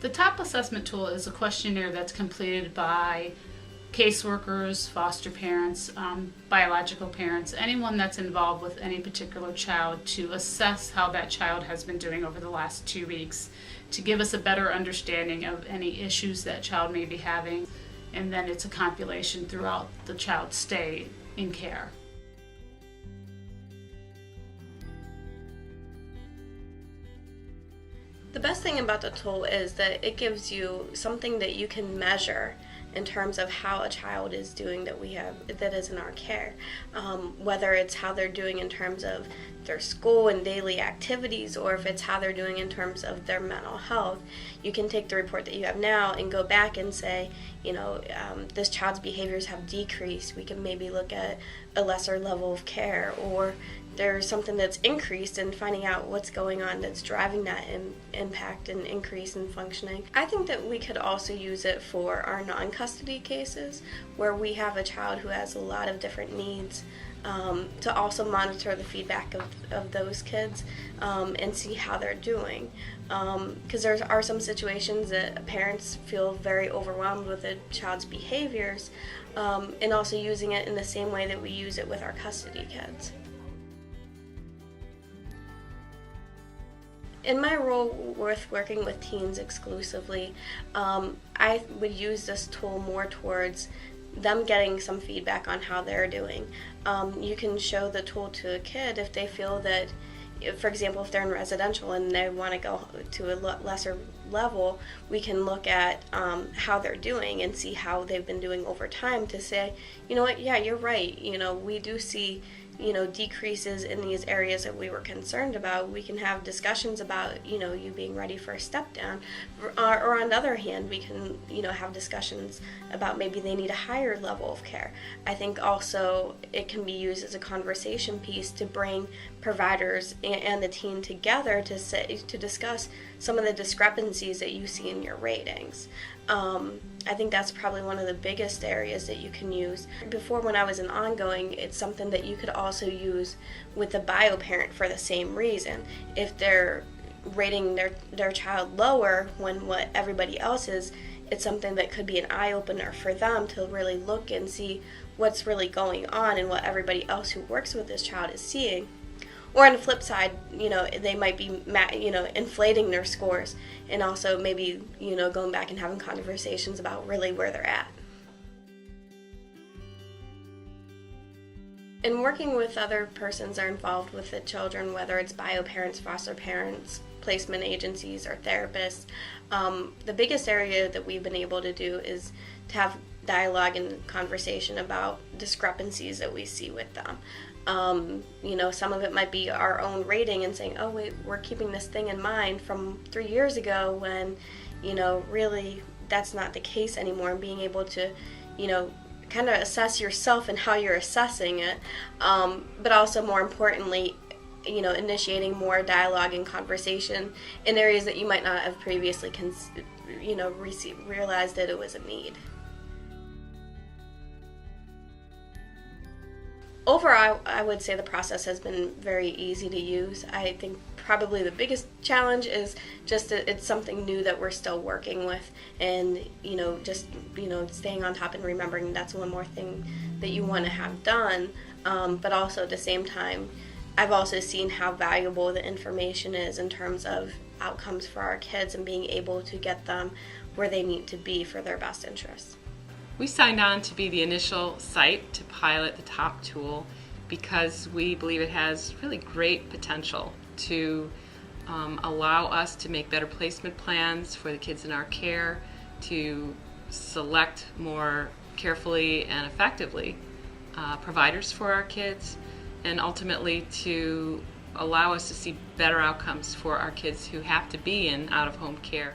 The TOP assessment tool is a questionnaire that's completed by caseworkers, foster parents, biological parents, anyone that's involved with any particular child to assess how that child has been doing over the last 2 weeks, to give us a better understanding of any issues that child may be having, and then it's a compilation throughout the child's stay in care. The best thing about the tool is that it gives you something that you can measure in terms of how a child is doing that is in our care. Whether it's how they're doing in terms of their school and daily activities, or if it's how they're doing in terms of their mental health. You can take the report that you have now and go back and say, this child's behaviors have decreased. We can maybe look at a lesser level of care, or there's something that's increased, and finding out what's going on that's driving that impact and increase in functioning. I think that we could also use it for our non-custody cases where we have a child who has a lot of different needs, to also monitor the feedback of those kids and see how they're doing. Because there are some situations that parents feel very overwhelmed with a child's behaviors, and also using it in the same way that we use it with our custody kids. In my role with working with teens exclusively, I would use this tool more towards them getting some feedback on how they're doing. You can show the tool to a kid if they feel that, for example, if they're in residential and they want to go to a lesser level, we can look at how they're doing and see how they've been doing over time to say, you know what, yeah, you're right. We do see decreases in these areas that we were concerned about. We can have discussions about, you being ready for a step down. Or on the other hand, we can, have discussions about maybe they need a higher level of care. I think also it can be used as a conversation piece to bring providers and the teen together to discuss some of the discrepancies that you see in your ratings. I think that's probably one of the biggest areas that you can use. Before, when I was in ongoing, it's something that you could also use with the bio parent for the same reason. If they're rating their child lower when what everybody else is, it's something that could be an eye-opener for them to really look and see what's really going on and what everybody else who works with this child is seeing. Or on the flip side, they might be, inflating their scores, and also maybe, going back and having conversations about really where they're at. In working with other persons that are involved with the children, whether it's bio parents, foster parents, placement agencies, or therapists, the biggest area that we've been able to do is to have dialogue and conversation about discrepancies that we see with them. Some of it might be our own rating and saying, oh wait, we're keeping this thing in mind from 3 years ago when, really that's not the case anymore, and being able to, kind of assess yourself and how you're assessing it, but also more importantly, initiating more dialogue and conversation in areas that you might not have previously realized that it was a need. Overall, I would say the process has been very easy to use. I think probably the biggest challenge is just that it's something new that we're still working with, and staying on top and remembering that's one more thing that you want to have done. But also at the same time, I've also seen how valuable the information is in terms of outcomes for our kids and being able to get them where they need to be for their best interests. We signed on to be the initial site to pilot the TOP tool because we believe it has really great potential to allow us to make better placement plans for the kids in our care, to select more carefully and effectively providers for our kids, and ultimately to allow us to see better outcomes for our kids who have to be in out-of-home care.